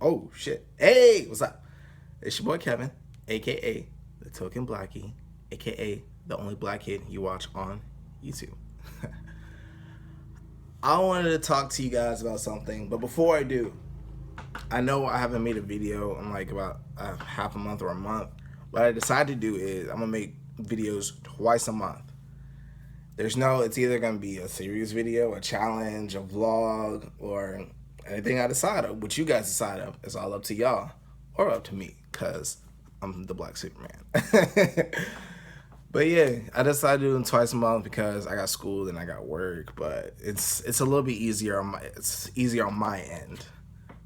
Oh shit. Hey, what's up? It's your boy Kevin, aka the Token Blackie, aka the only black kid you watch on YouTube. I wanted to talk to you guys about something, but before I do, I know I haven't made a video in like about half a month or a month. What I decided to do is I'm gonna make videos twice a month. It's either gonna be a serious video, a challenge, a vlog, or anything I decide of. What you guys decide of is all up to y'all, or up to me, cause I'm the Black Superman. But yeah, I decided to do them twice a month because I got school and I got work. But it's a little bit easier it's easier on my end.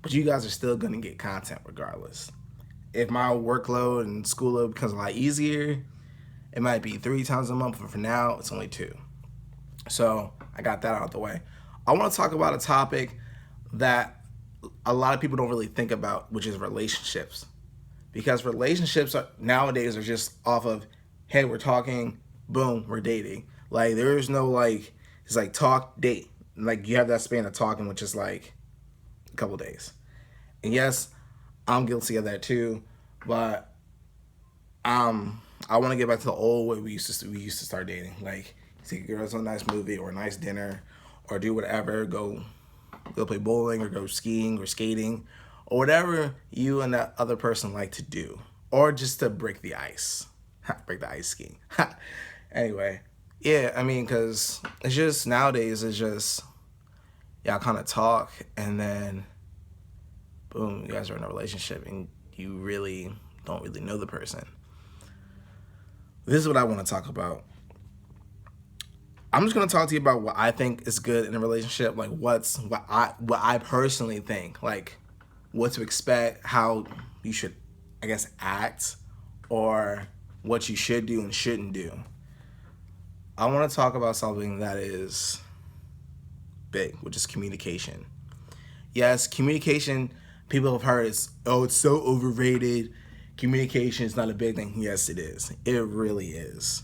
But you guys are still gonna get content regardless. If my workload and school load becomes a lot easier, it might be 3 times a month, but for now, it's only 2. So I got that out of the way. I want to talk about a topic that a lot of people don't really think about, which is relationships. Because relationships nowadays are just off of, hey, we're talking, boom, we're dating. Like, there's no, like, it's like talk, date. Like, you have that span of talking, which is like a couple days. And yes, I'm guilty of that too, but I want to get back to the old way we used to start dating. Like, take girls to a nice movie or a nice dinner, or do whatever. Go play bowling or go skiing or skating, or whatever you and that other person like to do, or just to break the ice, break the ice skiing. Anyway, yeah, I mean, cause it's just nowadays it's just y'all kind of talk and then boom, you guys are in a relationship and you really don't really know the person. This is what I want to talk about. I'm just gonna talk to you about what I think is good in a relationship, like what I personally think, like what to expect, how you should, I guess, act, or what you should do and shouldn't do. I want to talk about something that is big, which is communication. Yes, communication. People have heard it's so overrated. Communication is not a big thing. Yes, it is. It really is.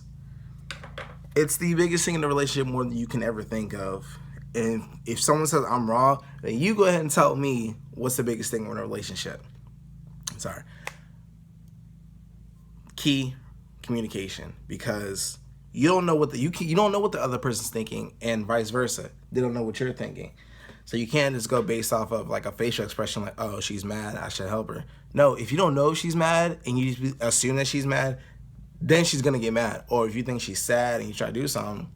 It's the biggest thing in the relationship, more than you can ever think of. And if someone says I'm wrong, then you go ahead and tell me what's the biggest thing in a relationship. Sorry. Key, communication, because you don't know what you don't know what the other person's thinking, and vice versa. They don't know what you're thinking. So you can't just go based off of like a facial expression like, oh, she's mad, I should help her. No, if you don't know she's mad and you just assume that she's mad, then she's gonna get mad. Or if you think she's sad and you try to do something,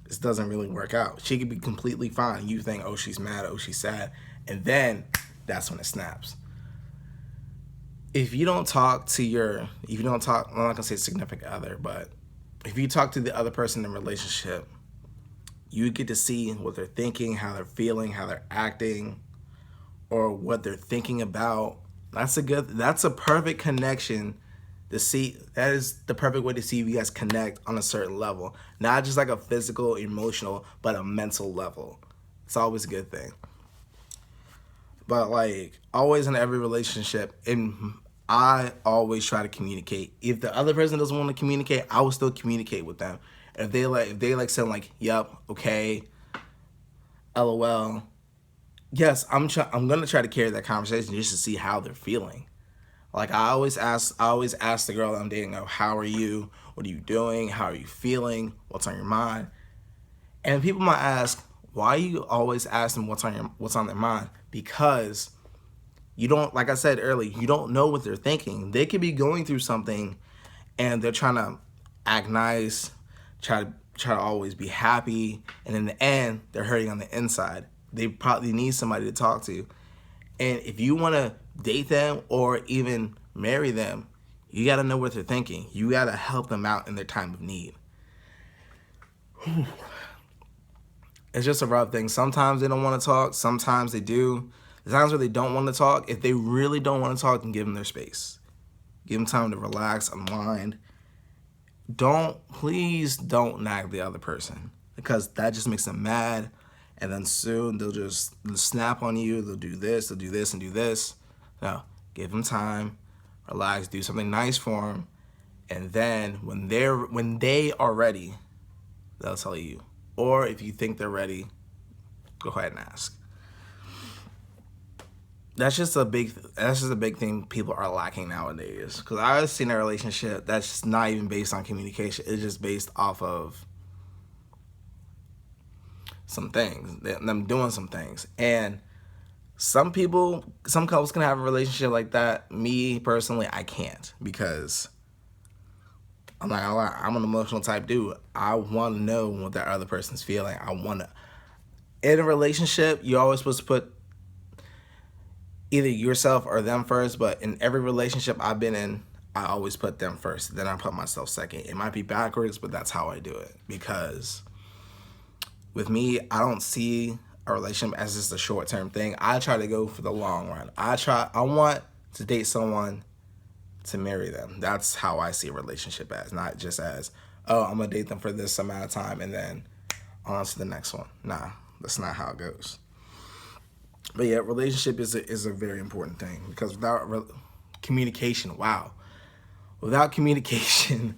this doesn't really work out. She could be completely fine. You think, oh, she's mad, oh, she's sad. And then that's when it snaps. If you don't talk, I'm not gonna say significant other, but if you talk to the other person in a relationship, you get to see what they're thinking, how they're feeling, how they're acting, or what they're thinking about. That's a perfect connection to see. That is the perfect way to see if you guys connect on a certain level. Not just like a physical, emotional, but a mental level. It's always a good thing. But like always in every relationship, I always try to communicate. If the other person doesn't want to communicate, I will still communicate with them. If they like saying like, yep, okay, LOL, yes, I'm gonna try to carry that conversation just to see how they're feeling. Like I always ask the girl that I'm dating, oh, how are you? What are you doing? How are you feeling? What's on your mind? And people might ask, why you always ask them what's on their mind? Because you don't, like I said earlier, you don't know what they're thinking. They could be going through something and they're trying to act nice, try to always be happy, and in the end, they're hurting on the inside. They probably need somebody to talk to. And if you want to date them or even marry them, you got to know what they're thinking. You got to help them out in their time of need. It's just a rough thing. Sometimes they don't want to talk. Sometimes they do. The times where they don't want to talk, if they really don't want to talk, then give them their space. Give them time to relax, unwind. Please don't nag the other person, because that just makes them mad. And then soon they'll snap on you. They'll do this, and do this. No, give them time, relax, do something nice for them. And then when they are ready, they'll tell you. Or if you think they're ready, go ahead and ask. that's just a big thing people are lacking nowadays. Because I've seen a relationship that's just not even based on communication. It's just based off of some things, them doing some things. And some couples can have a relationship like that. Me personally, I can't, because I'm not gonna lie, I'm an emotional type dude. I want to know what that other person's feeling. I want to. In a relationship, you're always supposed to put either yourself or them first. But in every relationship I've been in, I always put them first. Then I put myself second. It might be backwards, but that's how I do it. Because with me, I don't see a relationship as just a short term thing. I try to go for the long run. I want to date someone to marry them. That's how I see a relationship as, not just as, oh, I'm gonna date them for this amount of time and then on to the next one. Nah, that's not how it goes. But yeah, relationship is a very important thing, because without communication, wow, without communication,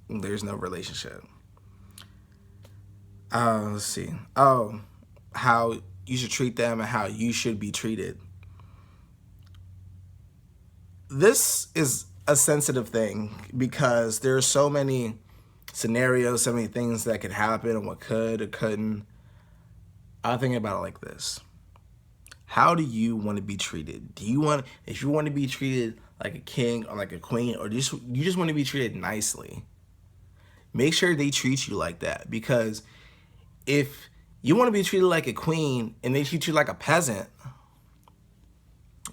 there's no relationship. Let's see. Oh, how you should treat them and how you should be treated. This is a sensitive thing, because there are so many scenarios, so many things that could happen and what could or couldn't. I think about it like this. How do you want to be treated? If you want to be treated like a king or like a queen, or you just want to be treated nicely, make sure they treat you like that. Because if you want to be treated like a queen and they treat you like a peasant,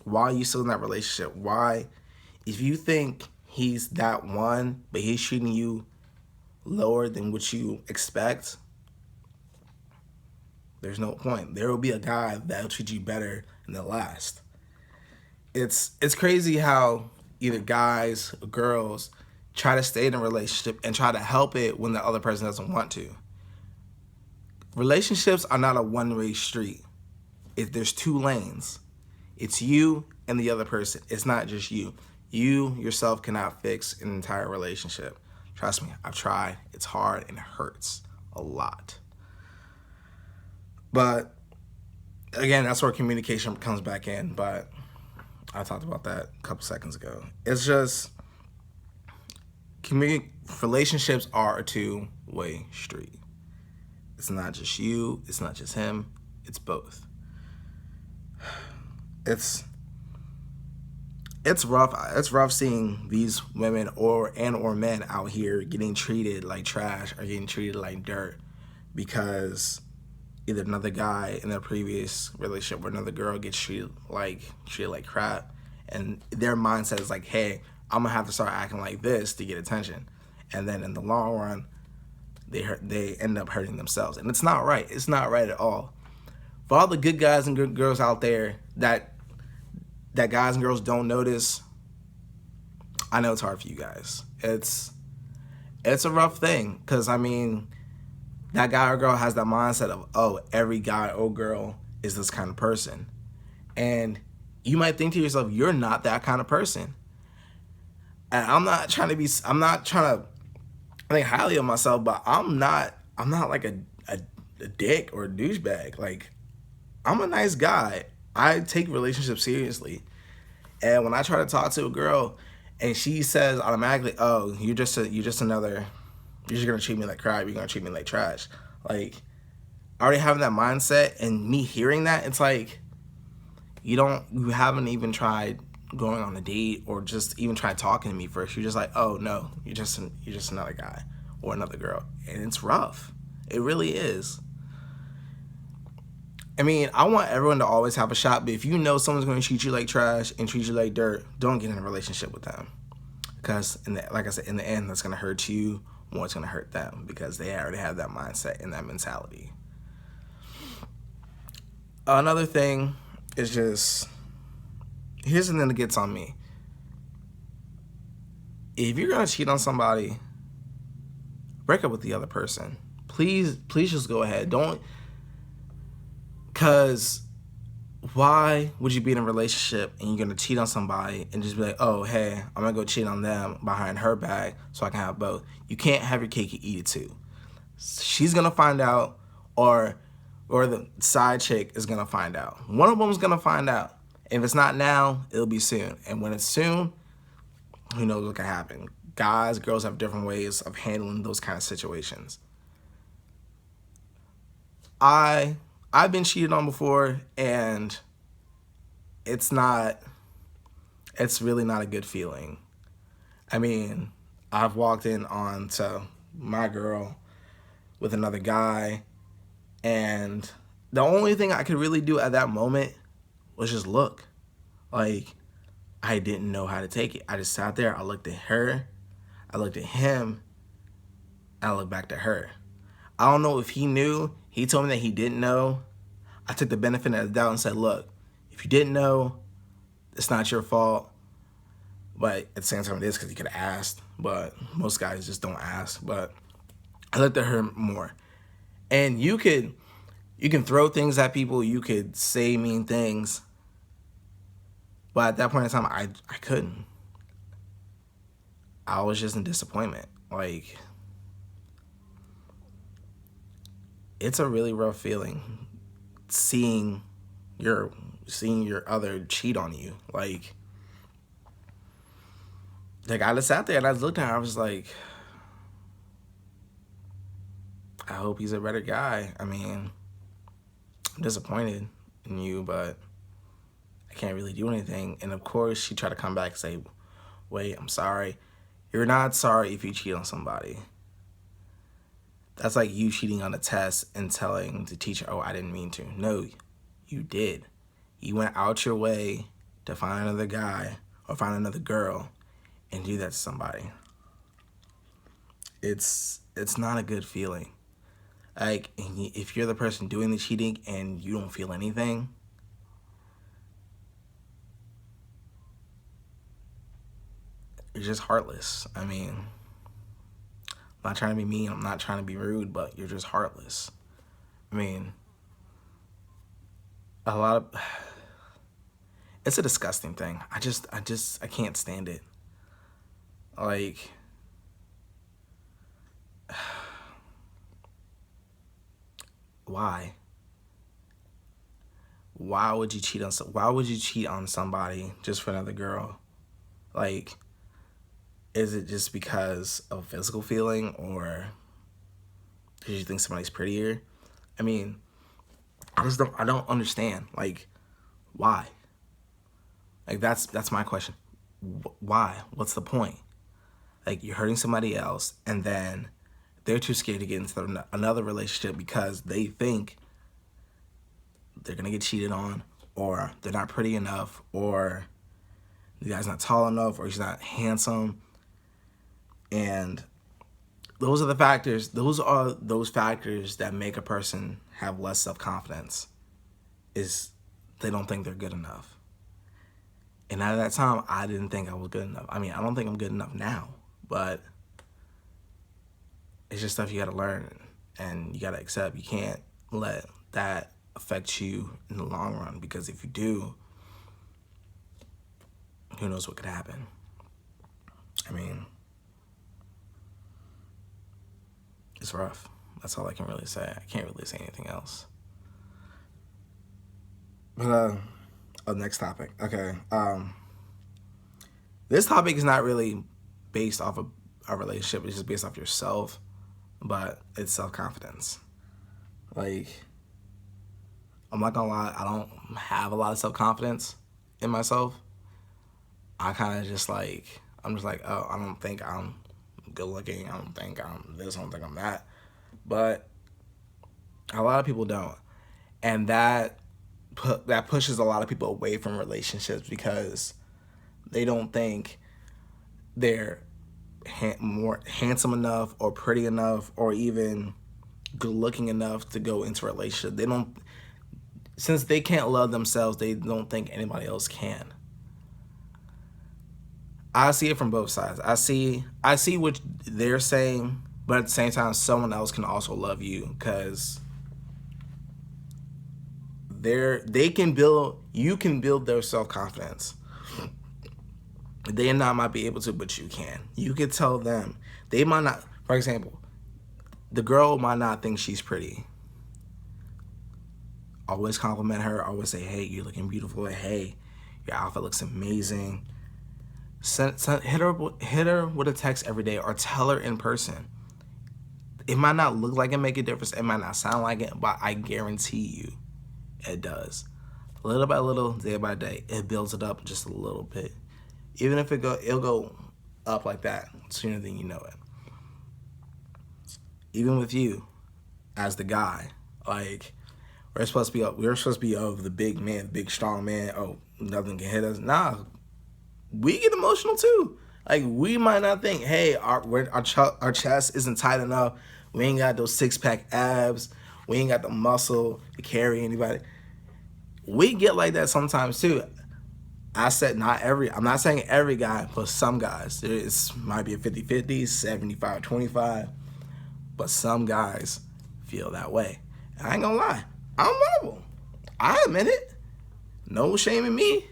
why are you still in that relationship? Why, if you think he's that one, but he's treating you lower than what you expect, there's no point. There will be a guy that'll treat you better than the last. It's crazy how either guys or girls try to stay in a relationship and try to help it when the other person doesn't want to. Relationships are not a one-way street. If there's two lanes, it's you and the other person. It's not just you. You yourself cannot fix an entire relationship. Trust me, I've tried. It's hard and it hurts a lot. But again, that's where communication comes back in. But I talked about that a couple seconds ago. It's just relationships are a two-way street. It's not just you. It's not just him. It's both. It's rough. It's rough seeing these women or men out here getting treated like trash or getting treated like dirt because either another guy in their previous relationship or another girl gets treated like crap, and their mindset is like, hey, I'm gonna have to start acting like this to get attention, and then in the long run, they end up hurting themselves, and it's not right. It's not right at all. For all the good guys and good girls out there that guys and girls don't notice, I know it's hard for you guys. It's a rough thing, because I mean, that guy or girl has that mindset of, oh, every guy or girl is this kind of person. And you might think to yourself, you're not that kind of person. And I'm not trying to think highly of myself, but I'm not like a dick or a douchebag. Like, I'm a nice guy. I take relationships seriously. And when I try to talk to a girl and she says automatically, oh, you're just gonna treat me like crap, you're gonna treat me like trash. Like, already having that mindset and me hearing that, it's like you haven't even tried going on a date or just even tried talking to me first. You're just like, oh no, you're just another guy or another girl. And it's rough. It really is. I mean, I want everyone to always have a shot, but if you know someone's going to treat you like trash and treat you like dirt, don't get in a relationship with them. Because, like I said, in the end, that's going to hurt you more. It's going to hurt them because they already have that mindset and that mentality. Another thing is just, here's something that gets on me. If you're going to cheat on somebody, break up with the other person. Please just go ahead. Don't. Because why would you be in a relationship and you're going to cheat on somebody and just be like, oh, hey, I'm going to go cheat on them behind her back so I can have both? You can't have your cake and eat it too. She's going to find out, or or the side chick is gonna find out. One of them is gonna find out. If it's not now, it'll be soon. And when it's soon, who knows what can happen. Guys, girls have different ways of handling those kind of situations. I've been cheated on before, and it's really not a good feeling. I mean, I've walked in onto my girl with another guy, and the only thing I could really do at that moment was just look. Like, I didn't know how to take it. I just sat there, I looked at her, I looked at him, and I looked back to her. I don't know if he knew. He told me that he didn't know. I took the benefit of the doubt and said, look, if you didn't know, it's not your fault. But at the same time, it is because he could have asked. But most guys just don't ask. But I looked at her more. And you can throw things at people. You could say mean things. But at that point in time, I couldn't. I was just in disappointment. Like, it's a really rough feeling seeing your other cheat on you. Like I just sat there and I looked at her. I was like, I hope he's a better guy. I mean, I'm disappointed in you, but I can't really do anything. And of course, she tried to come back and say, wait, I'm sorry. You're not sorry if you cheat on somebody. That's like you cheating on a test and telling the teacher, oh, I didn't mean to. No, you did. You went out your way to find another guy or find another girl and do that to somebody. It's not a good feeling. Like, if you're the person doing the cheating and you don't feel anything, you're just heartless. I mean, I'm not trying to be mean, I'm not trying to be rude, but you're just heartless. I mean, it's a disgusting thing. I can't stand it. Like, why? Why would you cheat on somebody just for another girl? Like, is it just because of a physical feeling, or because you think somebody's prettier? I mean, I don't understand. Like, why? Like, that's my question. Why? What's the point? Like, you're hurting somebody else, and then they're too scared to get into another relationship because they think they're gonna get cheated on, or they're not pretty enough, or the guy's not tall enough, or he's not handsome. And those are the factors. Those are those factors that make a person have less self-confidence, is they don't think they're good enough. And at that time, I didn't think I was good enough. I mean, I don't think I'm good enough now, but it's just stuff you gotta learn and you gotta accept. You can't let that affect you in the long run, because if you do, who knows what could happen. I mean, it's rough. That's all I can really say. I can't really say anything else. But next topic. Okay. This topic is not really based off of a relationship. It's just based off yourself, but it's self-confidence. Like, I'm not gonna lie, I don't have a lot of self-confidence in myself. I kind of just like, I'm just like, oh, I don't think I'm good looking. I don't think I'm this. I don't think I'm that. But a lot of people don't. And that pushes a lot of people away from relationships because they don't think they're more handsome enough or pretty enough or even good looking enough to go into a relationship. They don't, since they can't love themselves, they don't think anybody else can. I see it from both sides. I see what they're saying, but at the same time, someone else can also love you, because you can build their self-confidence. They might be able to, but you can. You could tell them. They might not, for example, the girl might not think she's pretty, Always compliment her. Always say, hey, you're looking beautiful. Hey, your outfit looks amazing. Hit her with a text every day, or tell her in person. It might not look like it make a difference. It might not sound like it, but I guarantee you it does. Little by little, day by day, it builds it up just a little bit. Even if it'll go up like that sooner than you know it. Even with you, as the guy, like, we're supposed to be of the big man, the big strong man. Oh, nothing can hit us. Nah, we get emotional too. Like, we might not think, hey, our chest isn't tight enough. We ain't got those 6-pack abs. We ain't got the muscle to carry anybody. We get like that sometimes too. I said I'm not saying every guy, but some guys. There might be a 50-50, 75-25, but some guys feel that way. And I ain't gonna lie, I'm one of them. I admit it. No shame in me.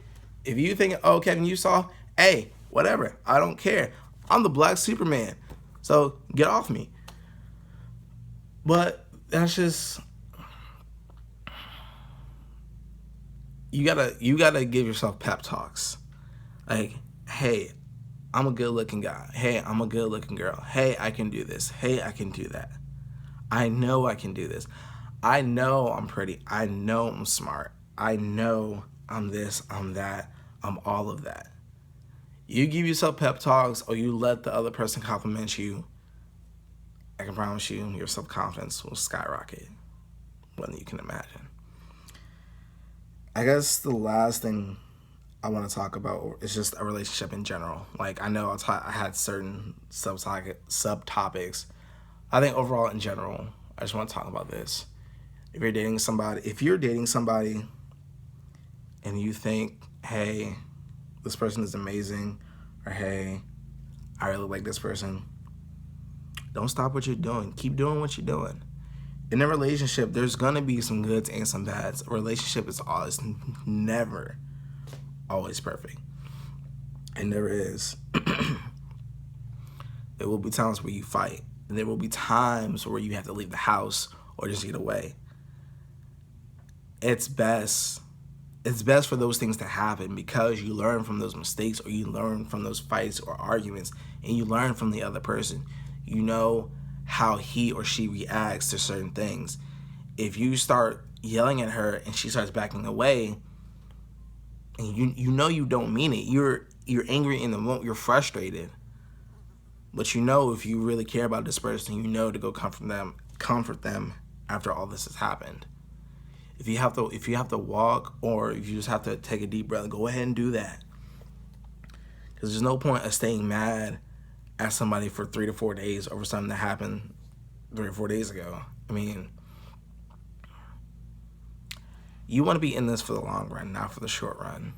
If you think, oh, Kevin, you saw, hey, whatever, I don't care. I'm the Black Superman, so get off me. But that's just, you gotta give yourself pep talks. Like, hey, I'm a good looking guy. Hey, I'm a good looking girl. Hey, I can do this. Hey, I can do that. I know I can do this. I know I'm pretty. I know I'm smart. I know I'm this, I'm that, I'm all of that. You give yourself pep talks, or you let the other person compliment you, I can promise you, your self-confidence will skyrocket more than you can imagine. I guess the last thing I want to talk about is just a relationship in general. Like, I know I had certain subtopics. I think overall in general, I just want to talk about this. If you're dating somebody and you think, hey, this person is amazing, or hey, I really like this person, don't stop what you're doing. Keep doing what you're doing. In a relationship, there's gonna be some goods and some bads. A relationship is never always perfect. It never is. There will be times where you fight, and there will be times where you have to leave the house or just get away. It's best for those things to happen, because you learn from those mistakes, or you learn from those fights or arguments, and you learn from the other person. You know how he or she reacts to certain things. If you start yelling at her and she starts backing away, and you know you don't mean it, you're angry in the moment, you're frustrated, but you know if you really care about this person, you know to go comfort them after all this has happened. If you have to walk, or if you just have to take a deep breath, go ahead and do that. Because there's no point of staying mad at somebody for 3 to 4 days over something that happened 3 or 4 days ago. I mean, you want to be in this for the long run, not for the short run.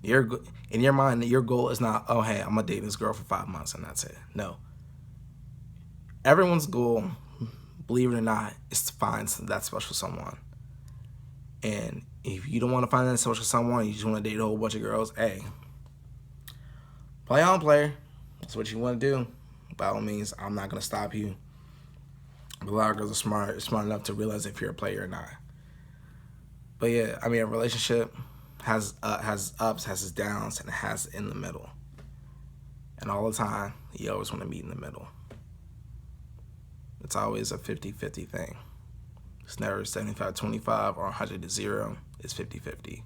In your mind, your goal is not, oh, hey, I'm going to date this girl for 5 months and that's it. No. Everyone's goal, believe it or not, is to find that special someone. And if you don't want to find that special someone, you just want to date a whole bunch of girls, hey, play on, player. That's what you want to do. By all means, I'm not going to stop you. But a lot of girls are smart enough to realize if you're a player or not. But yeah, I mean, a relationship has ups, has its downs, and it has in the middle. And all the time, you always want to meet in the middle. It's always a 50-50 thing. It's never 75-25 or 100-0. It's 50-50.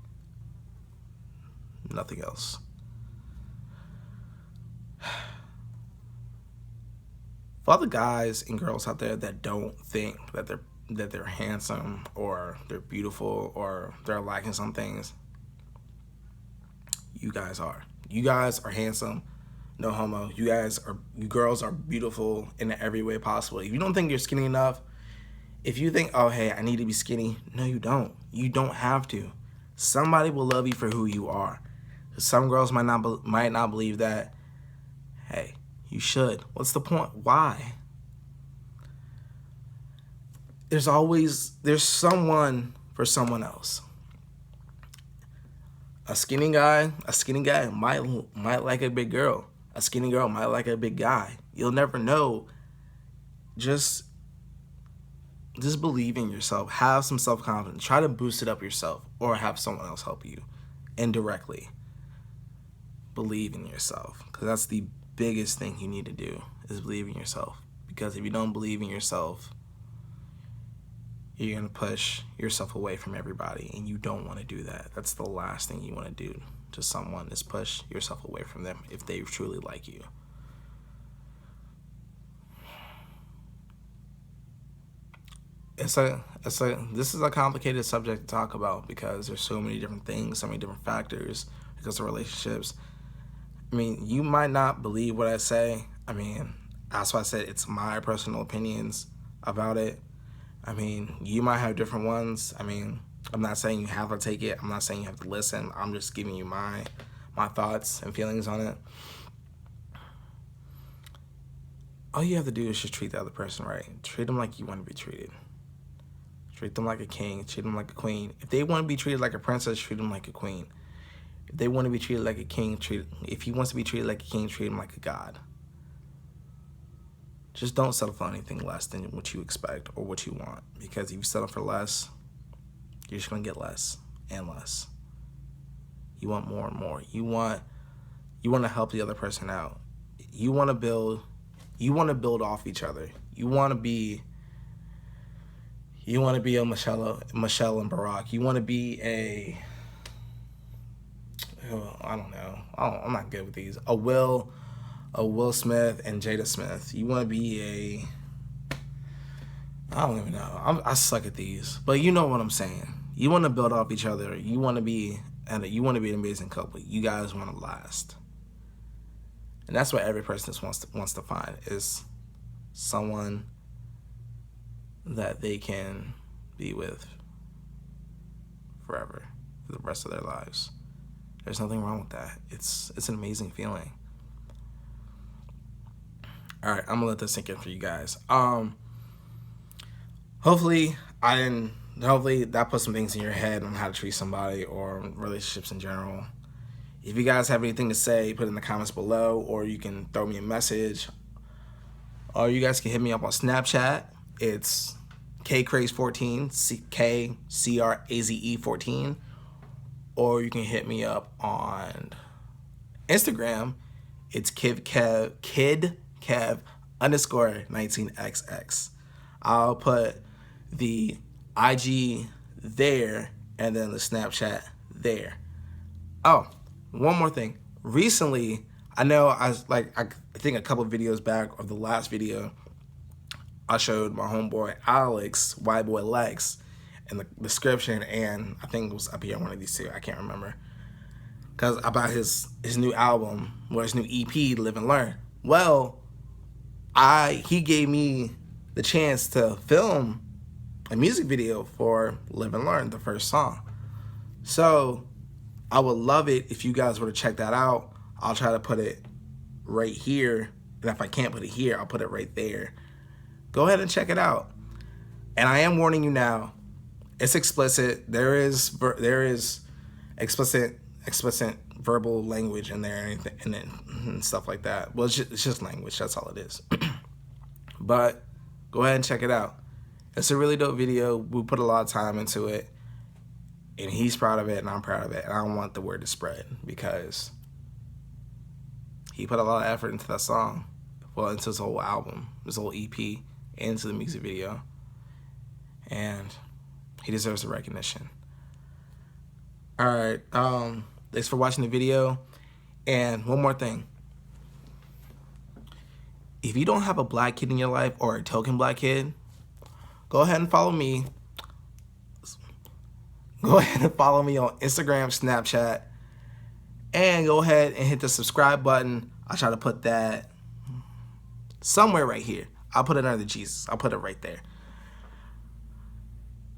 Nothing else. For all the guys and girls out there that don't think that they're handsome, or they're beautiful, or they're lacking some things, you guys are. You guys are handsome. No homo. You girls are beautiful in every way possible. If you don't think you're skinny enough, if you think, oh, hey, I need to be skinny, no, you don't. You don't have to. Somebody will love you for who you are. Some girls might not believe that. Hey, you should. What's the point? Why? There's someone for someone else. A skinny guy might like a big girl. A skinny girl might like a big guy. You'll never know. Just just believe in yourself. Have some self-confidence. Try to boost it up yourself or have someone else help you indirectly. Believe in yourself, because that's the biggest thing you need to do, is believe in yourself. Because if you don't believe in yourself, you're going to push yourself away from everybody, and you don't want to do that. That's the last thing you want to do to someone, is push yourself away from them if they truly like you. This is a complicated subject to talk about, because there's so many different things, so many different factors because of relationships. I mean, you might not believe what I say. I mean, that's why I said it's my personal opinions about it. I mean, you might have different ones. I mean, I'm not saying you have to take it. I'm not saying you have to listen. I'm just giving you my thoughts and feelings on it. All you have to do is just treat the other person right. Treat them like you want to be treated. Treat them like a king. Treat them like a queen. If they want to be treated like a princess, treat them like a queen. If they want to be treated like a king, if he wants to be treated like a king, treat him like a god. Just don't settle for anything less than what you expect or what you want. Because if you settle for less, you're just going to get less and less. You want more and more. You want to help the other person out. You want to build off each other. You want to be a Michelle and Barack. You want to be I don't know. I'm not good with these. A Will Smith and Jada Smith. You want to be I don't even know. I suck at these, but you know what I'm saying. You want to build off each other. You want to be an amazing couple. You guys want to last, and that's what every person wants to find, is someone that they can be with forever, for the rest of their lives. There's nothing wrong with that. It's an amazing feeling. All right, I'm gonna let this sink in for you guys. Hopefully that put some things in your head on how to treat somebody or relationships in general. If you guys have anything to say, put it in the comments below, or you can throw me a message. Or you guys can hit me up on Snapchat. It's KCraze14, KCRAZE14. Or you can hit me up on Instagram. It's KidKev_19XX. I'll put the IG there and then the Snapchat there. Oh, one more thing. Recently, I think a couple videos back, or the last video, I showed my homeboy Alex, white boy Lex, in the description, and I think it was up here, one of these two, I can't remember, because about his new album, or his new EP, Live and Learn. Well, he gave me the chance to film a music video for Live and Learn, the first song. So I would love it if you guys were to check that out. I'll try to put it right here, and if I can't put it here, I'll put it right there. Go ahead and check it out. And I am warning you now, it's explicit. There is explicit verbal language in there and stuff like that. Well, it's just language. That's all it is. But go ahead and check it out. It's a really dope video. We put a lot of time into it, and he's proud of it, and I'm proud of it. And I don't want the word to spread, because he put a lot of effort into that song, well, into his whole album, his whole EP, into the music video, and he deserves the recognition. All right, thanks for watching the video. And one more thing. If you don't have a black kid in your life, or a token black kid, go ahead and follow me. Go ahead and follow me on Instagram, Snapchat, and go ahead and hit the subscribe button. I'll try to put that somewhere right here. I'll put it under Jesus. I'll put it right there.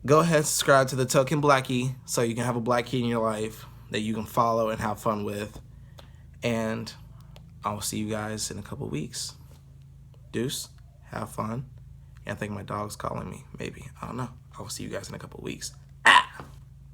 Go ahead and subscribe to the Token Blackie, so you can have a black kid in your life that you can follow and have fun with. And I will see you guys in a couple weeks. Deuce, have fun. And I think my dog's calling me, maybe. I don't know. I will see you guys in a couple weeks. Ah!